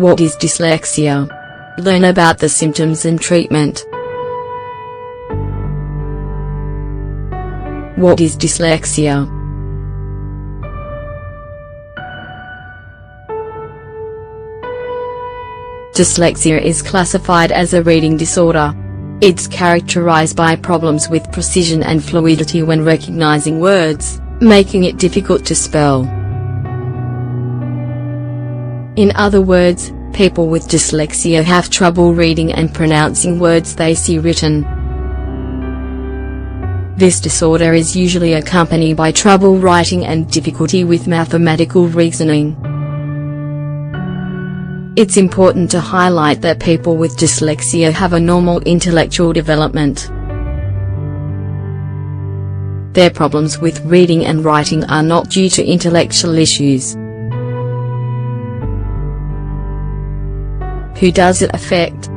What is dyslexia? Learn about the symptoms and treatment. What is dyslexia? Dyslexia is classified as a reading disorder. It's characterized by problems with precision and fluidity when recognizing words, making it difficult to spell. In other words, people with dyslexia have trouble reading and pronouncing words they see written. This disorder is usually accompanied by trouble writing and difficulty with mathematical reasoning. It's important to highlight that people with dyslexia have a normal intellectual development. Their problems with reading and writing are not due to intellectual issues. Who does it affect?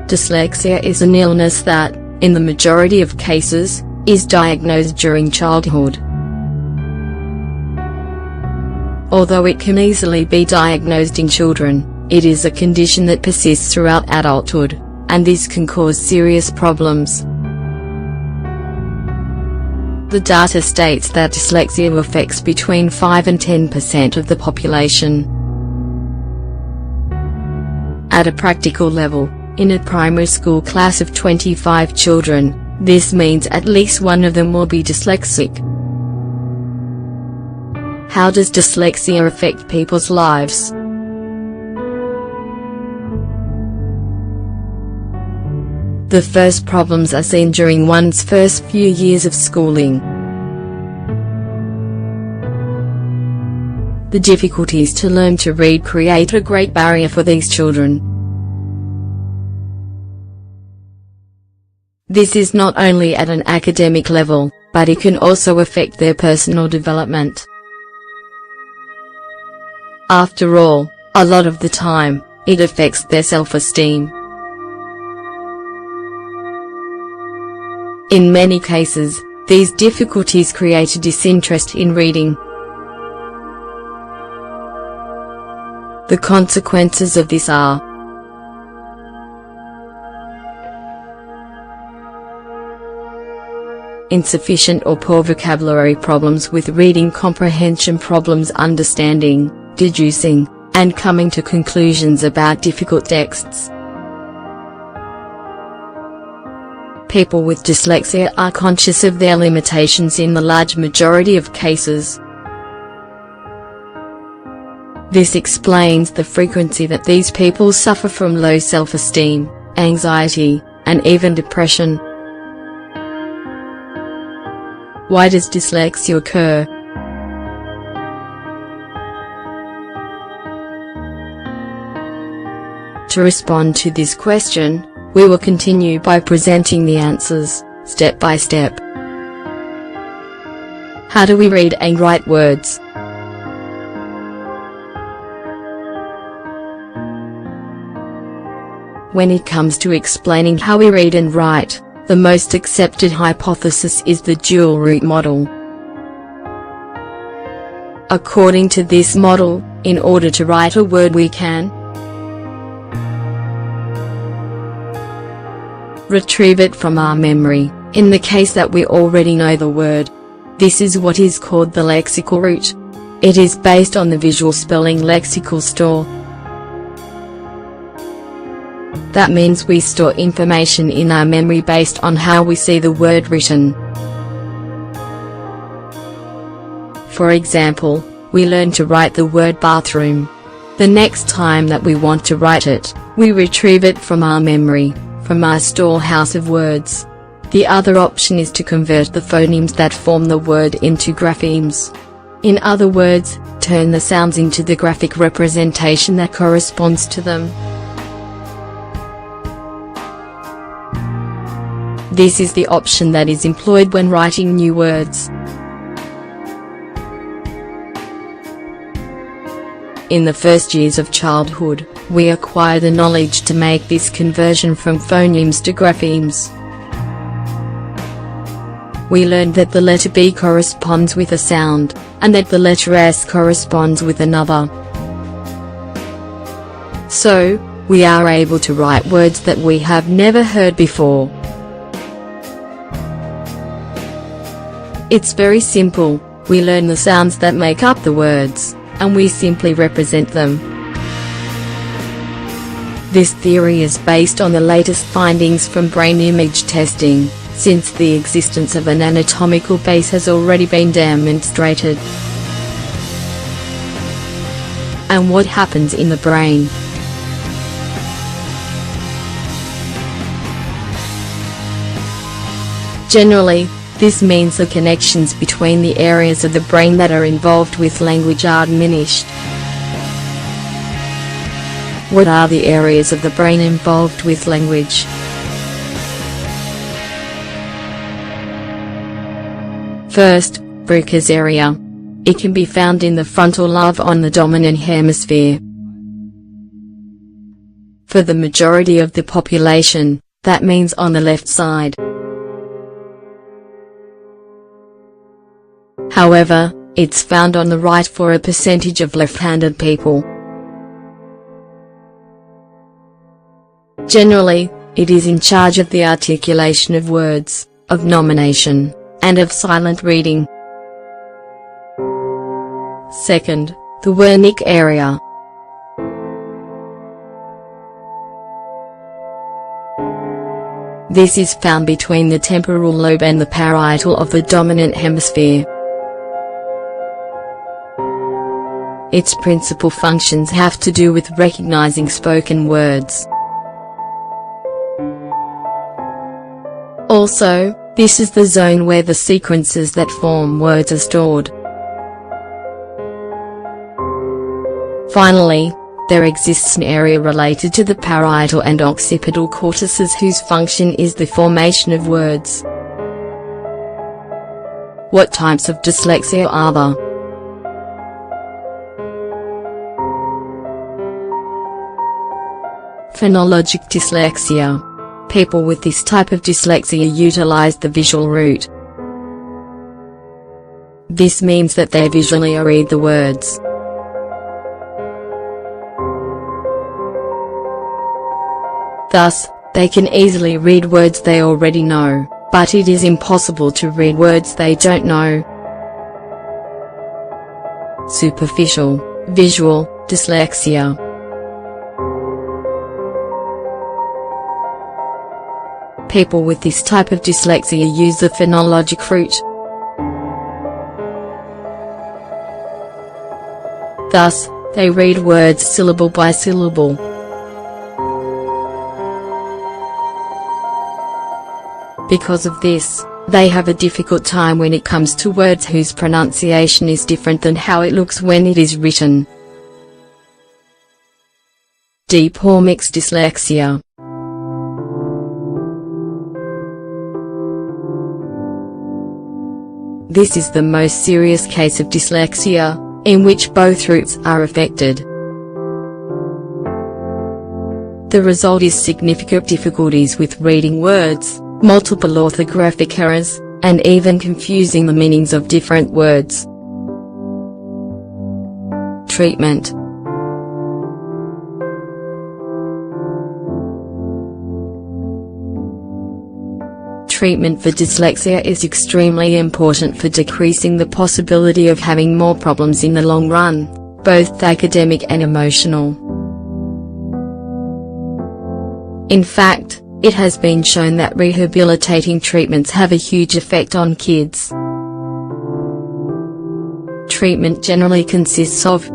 Dyslexia is an illness that, in the majority of cases, is diagnosed during childhood. Although it can easily be diagnosed in children, it is a condition that persists throughout adulthood, and this can cause serious problems. The data states that dyslexia affects between 5 and 10% of the population. At a practical level, in a primary school class of 25 children, this means at least one of them will be dyslexic. How does dyslexia affect people's lives? The first problems are seen during one's first few years of schooling. The difficulties to learn to read create a great barrier for these children. This is not only at an academic level, but it can also affect their personal development. After all, a lot of the time, it affects their self-esteem. In many cases, these difficulties create a disinterest in reading. The consequences of this are insufficient or poor vocabulary problems with reading comprehension problems understanding, deducing, and coming to conclusions about difficult texts. People with dyslexia are conscious of their limitations in the large majority of cases. This explains the frequency that these people suffer from low self-esteem, anxiety, and even depression. Why does dyslexia occur? To respond to this question, we will continue by presenting the answers, step by step. How do we read and write words? When it comes to explaining how we read and write, the most accepted hypothesis is the dual root model. According to this model, in order to write a word we can retrieve it from our memory, in the case that we already know the word. This is what is called the lexical root. It is based on the visual spelling lexical store. That means we store information in our memory based on how we see the word written. For example, we learn to write the word bathroom. The next time that we want to write it, we retrieve it from our memory, from our storehouse of words. The other option is to convert the phonemes that form the word into graphemes. In other words, turn the sounds into the graphic representation that corresponds to them. This is the option that is employed when writing new words. In the first years of childhood, we acquire the knowledge to make this conversion from phonemes to graphemes. we learned that the letter B corresponds with a sound, and that the letter S corresponds with another. So, we are able to write words that we have never heard before. It's very simple. We learn the sounds that make up the words, and we simply represent them. This theory is based on the latest findings from brain image testing, since the existence of an anatomical base has already been demonstrated. And what happens in the brain? Generally, this means the connections between the areas of the brain that are involved with language are diminished. What are the areas of the brain involved with language? First, Broca's area. It can be found in the frontal lobe on the dominant hemisphere. For the majority of the population, that means on the left side. However, it's found on the right for a percentage of left-handed people. Generally, it is in charge of the articulation of words, of nomination, and of silent reading. Second, the Wernick area. This is found between the temporal lobe and the parietal of the dominant hemisphere. Its principal functions have to do with recognizing spoken words. Also, this is the zone where the sequences that form words are stored. Finally, there exists an area related to the parietal and occipital cortices whose function is the formation of words. What types of dyslexia are there? Phonologic dyslexia. People with this type of dyslexia utilize the visual route. This means that they visually read the words. Thus, they can easily read words they already know, but it is impossible to read words they don't know. Superficial, visual, dyslexia. People with this type of dyslexia use the phonologic route. Thus, they read words syllable by syllable. Because of this, they have a difficult time when it comes to words whose pronunciation is different than how it looks when it is written. Deep or mixed dyslexia. This is the most serious case of dyslexia, in which both routes are affected. The result is significant difficulties with reading words, multiple orthographic errors, and even confusing the meanings of different words. Treatment. Treatment for dyslexia is extremely important for decreasing the possibility of having more problems in the long run, both academic and emotional. In fact, it has been shown that rehabilitating treatments have a huge effect on kids. Treatment generally consists of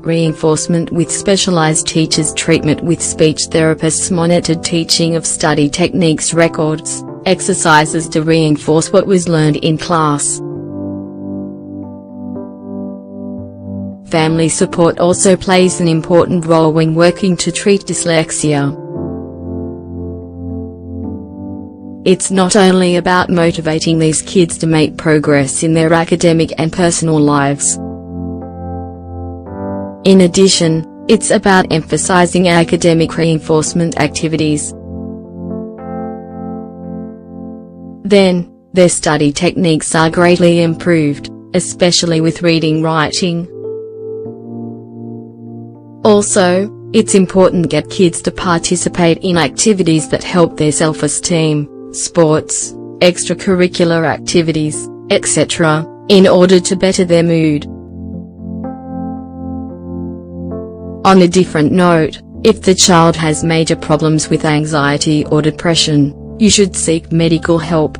reinforcement with specialized teachers, treatment with speech therapists, monitored teaching of study techniques, records, exercises to reinforce what was learned in class. Family support also plays an important role when working to treat dyslexia. It's not only about motivating these kids to make progress in their academic and personal lives. In addition, It's about emphasizing academic reinforcement activities. Then, their study techniques are greatly improved, especially with reading-writing. Also, it's important to get kids to participate in activities that help their self-esteem, sports, extracurricular activities, etc., in order to better their mood. On a different note, if the child has major problems with anxiety or depression, you should seek medical help.